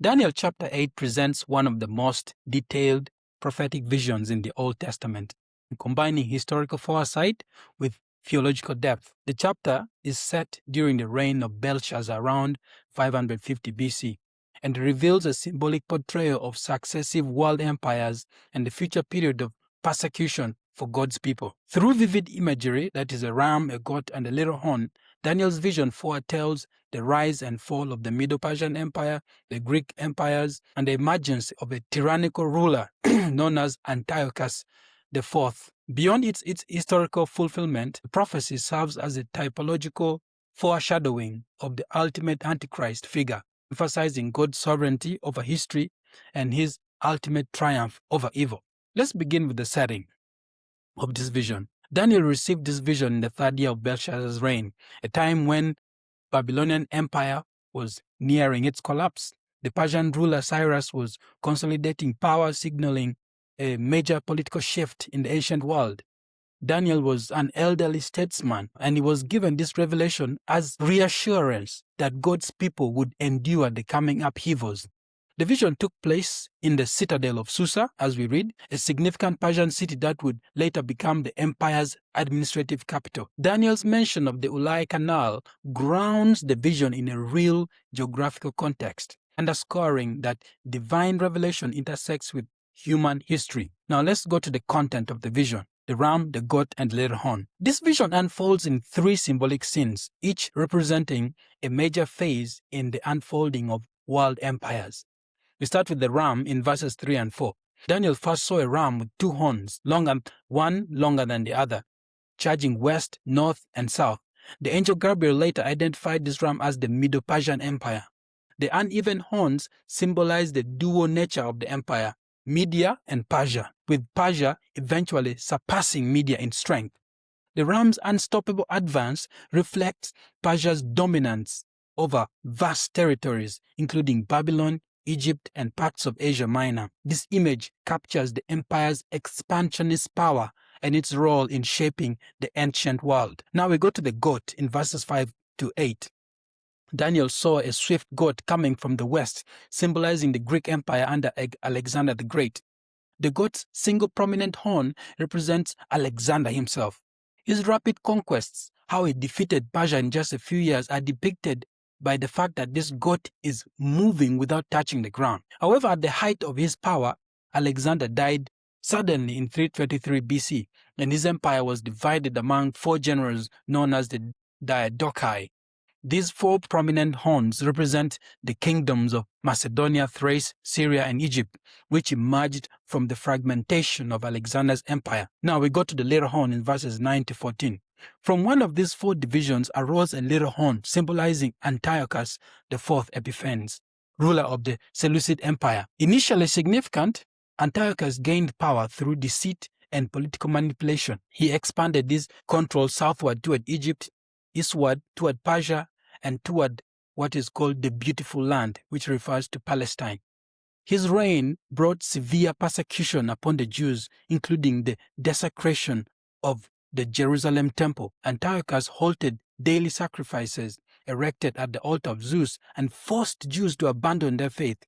Daniel chapter 8 presents one of the most detailed prophetic visions in the Old Testament, combining historical foresight with theological depth. The chapter is set during the reign of Belshazzar around 550 BC and reveals a symbolic portrayal of successive world empires and the future period of persecution for God's people. Through vivid imagery, that is a ram, a goat, and a little horn, Daniel's vision foretells the rise and fall of the Medo-Persian Empire, the Greek empires, and the emergence of a tyrannical ruler known as Antiochus IV. Beyond its historical fulfillment, the prophecy serves as a typological foreshadowing of the ultimate antichrist figure, emphasizing God's sovereignty over history and his ultimate triumph over evil. Let's begin with the setting of this vision. Daniel received this vision in the third year of Belshazzar's reign, a time when Babylonian Empire was nearing its collapse. The Persian ruler Cyrus was consolidating power, signaling a major political shift in the ancient world. Daniel was an elderly statesman, and he was given this revelation as reassurance that God's people would endure the coming upheavals. The vision took place in the citadel of Susa, as we read, a significant Persian city that would later become the empire's administrative capital. Daniel's mention of the Ulai Canal grounds the vision in a real geographical context, underscoring that divine revelation intersects with human history. Now let's go to the content of the vision: the ram, the goat, and the little horn. This vision unfolds in three symbolic scenes, each representing a major phase in the unfolding of world empires. We start with the ram in verses 3 and 4. Daniel first saw a ram with two horns, one longer than the other, charging west, north, and south. The angel Gabriel later identified this ram as the Medo-Persian Empire. The uneven horns symbolize the dual nature of the empire, Media and Persia, with Persia eventually surpassing Media in strength. The ram's unstoppable advance reflects Persia's dominance over vast territories, including Babylon, Egypt, and parts of Asia Minor. This image captures the empire's expansionist power and its role in shaping the ancient world. Now we go to the goat in verses 5 to 8. Daniel saw a swift goat coming from the west, symbolizing the Greek Empire under Alexander the Great. The goat's single prominent horn represents Alexander himself. His rapid conquests, how he defeated Persia in just a few years, are depicted by the fact that this goat is moving without touching the ground. However, at the height of his power, Alexander died suddenly in 323 BC, and his empire was divided among four generals known as the Diadochi. These four prominent horns represent the kingdoms of Macedonia, Thrace, Syria, and Egypt, which emerged from the fragmentation of Alexander's empire. Now we go to the little horn in verses 9 to 14. From one of these four divisions arose a little horn, symbolizing Antiochus IV Epiphanes, ruler of the Seleucid Empire. Initially significant, Antiochus gained power through deceit and political manipulation. He expanded this control southward toward Egypt, eastward toward Persia, and toward what is called the Beautiful Land, which refers to Palestine. His reign brought severe persecution upon the Jews, including the desecration of the Jerusalem temple. Antiochus halted daily sacrifices erected at the altar of Zeus and forced Jews to abandon their faith.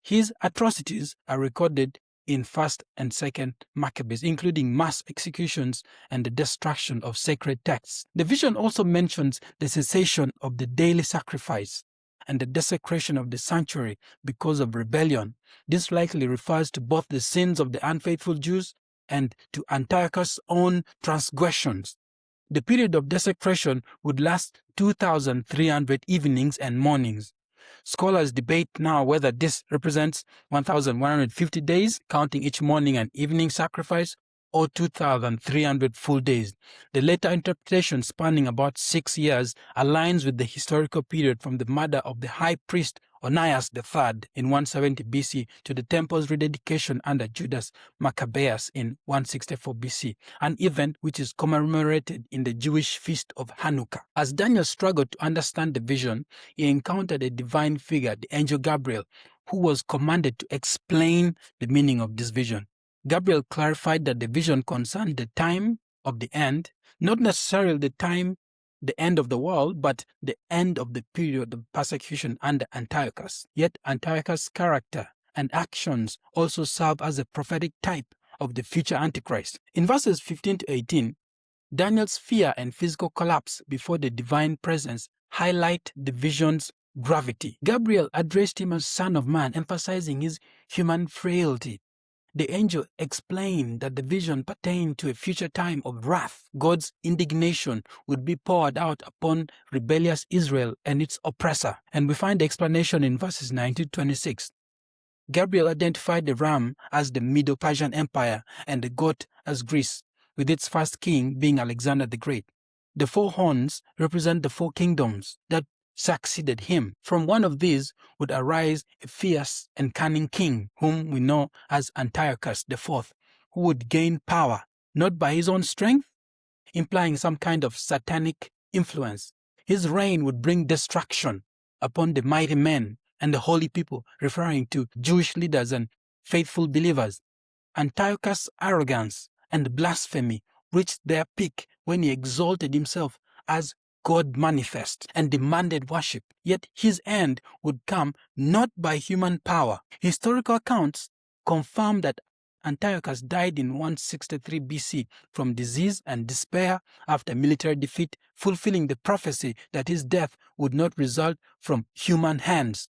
His atrocities are recorded in 1st and 2nd Maccabees, including mass executions and the destruction of sacred texts. The vision also mentions the cessation of the daily sacrifice and the desecration of the sanctuary because of rebellion. This likely refers to both the sins of the unfaithful Jews and to Antiochus' own transgressions. The period of desecration would last 2,300 evenings and mornings. Scholars debate now whether this represents 1,150 days, counting each morning and evening sacrifice, or 2,300 full days. The later interpretation, spanning about 6 years, aligns with the historical period from the murder of the high priest Onias III in 170 BC to the temple's rededication under Judas Maccabeus in 164 BC, an event which is commemorated in the Jewish feast of Hanukkah. As Daniel struggled to understand the vision, he encountered a divine figure, the angel Gabriel, who was commanded to explain the meaning of this vision. Gabriel clarified that the vision concerned the time of the end, not necessarily the time the end of the world, but the end of the period of persecution under Antiochus. Yet Antiochus' character and actions also serve as a prophetic type of the future Antichrist. In verses 15 to 18, Daniel's fear and physical collapse before the divine presence highlight the vision's gravity. Gabriel addressed him as Son of Man, emphasizing his human frailty. The angel explained that the vision pertained to a future time of wrath. God's indignation would be poured out upon rebellious Israel and its oppressor. And we find the explanation in verses 19 to 26. Gabriel identified the ram as the Medo-Persian Empire and the goat as Greece, with its first king being Alexander the Great. The four horns represent the four kingdoms that succeeded him. From one of these would arise a fierce and cunning king, whom we know as Antiochus IV, who would gain power not by his own strength, implying some kind of satanic influence. His reign would bring destruction upon the mighty men and the holy people, referring to Jewish leaders and faithful believers. Antiochus' arrogance and blasphemy reached their peak when he exalted himself as God manifest and demanded worship. Yet his end would come not by human power. Historical accounts confirm that Antiochus died in 163 BC from disease and despair after military defeat, fulfilling the prophecy that his death would not result from human hands.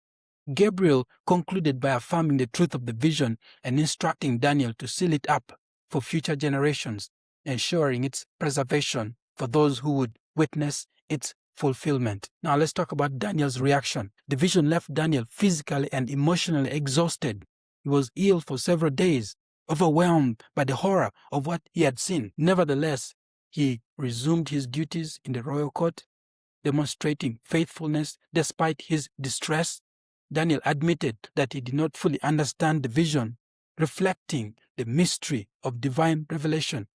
Gabriel concluded by affirming the truth of the vision and instructing Daniel to seal it up for future generations, ensuring its preservation for those who would witness its fulfillment. Now let's talk about Daniel's reaction. The vision left Daniel physically and emotionally exhausted. He was ill for several days, overwhelmed by the horror of what he had seen. Nevertheless, he resumed his duties in the royal court, demonstrating faithfulness despite his distress. Daniel admitted that he did not fully understand the vision, reflecting the mystery of divine revelation.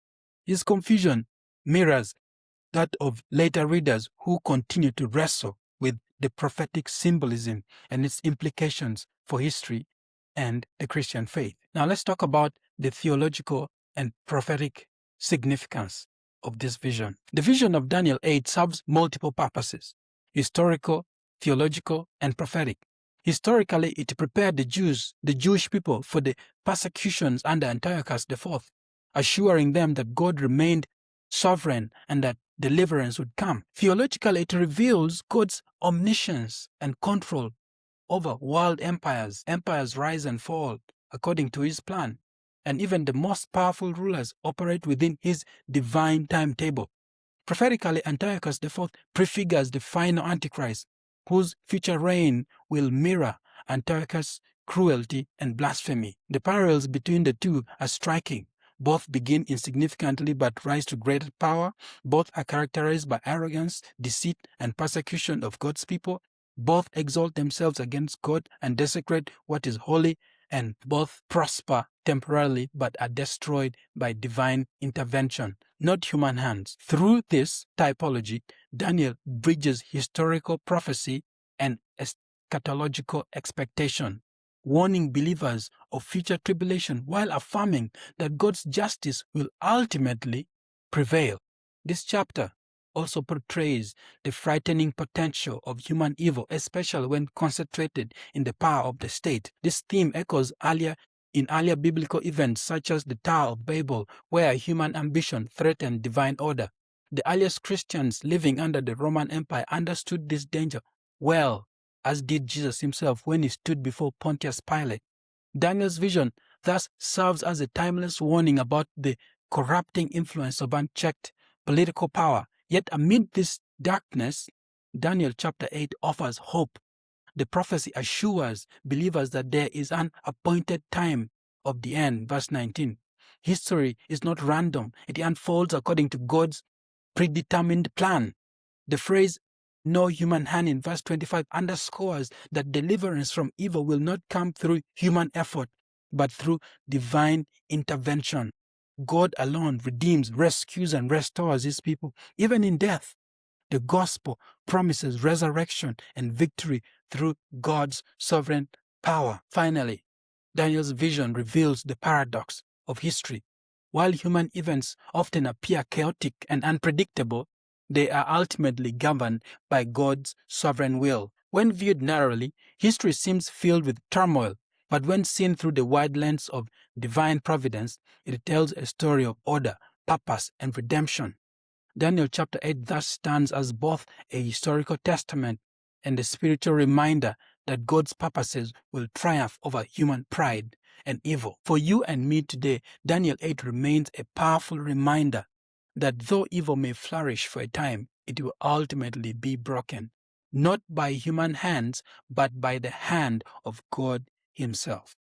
His confusion mirrors that of later readers who continue to wrestle with the prophetic symbolism and its implications for history and the Christian faith. Now let's talk about the theological and prophetic significance of this vision. The vision of Daniel 8 serves multiple purposes: historical, theological, and prophetic. Historically, it prepared the Jewish people, for the persecutions under Antiochus IV, assuring them that God remained sovereign and that deliverance would come. Theologically, it reveals God's omniscience and control over world empires. Empires rise and fall according to his plan, and even the most powerful rulers operate within his divine timetable. Prophetically, Antiochus IV prefigures the final Antichrist, whose future reign will mirror Antiochus' cruelty and blasphemy. The parallels between the two are striking. Both begin insignificantly but rise to greater power. Both are characterized by arrogance, deceit, and persecution of God's people. Both exalt themselves against God and desecrate what is holy, and both prosper temporarily but are destroyed by divine intervention, not human hands. Through this typology, Daniel bridges historical prophecy and eschatological expectation, warning believers of future tribulation while affirming that God's justice will ultimately prevail. This chapter also portrays the frightening potential of human evil, especially when concentrated in the power of the state. This theme echoes in earlier biblical events such as the Tower of Babel, where human ambition threatened divine order. The earliest Christians living under the Roman Empire understood this danger well, as did Jesus himself when he stood before Pontius Pilate. Daniel's vision thus serves as a timeless warning about the corrupting influence of unchecked political power. Yet amid this darkness, Daniel chapter 8 offers hope. The prophecy assures believers that there is an appointed time of the end. Verse 19. History is not random. It unfolds according to God's predetermined plan. The phrase, "no human hand," in verse 25 underscores that deliverance from evil will not come through human effort, but through divine intervention. God alone redeems, rescues, and restores his people, even in death. The gospel promises resurrection and victory through God's sovereign power. Finally, Daniel's vision reveals the paradox of history. While human events often appear chaotic and unpredictable, They are ultimately governed by God's sovereign will. When viewed narrowly, history seems filled with turmoil, but when seen through the wide lens of divine providence, it tells a story of order, purpose, and redemption. Daniel chapter 8 thus stands as both a historical testament and a spiritual reminder that God's purposes will triumph over human pride and evil. For you and me today, Daniel 8 remains a powerful reminder that though evil may flourish for a time, it will ultimately be broken, not by human hands, but by the hand of God Himself.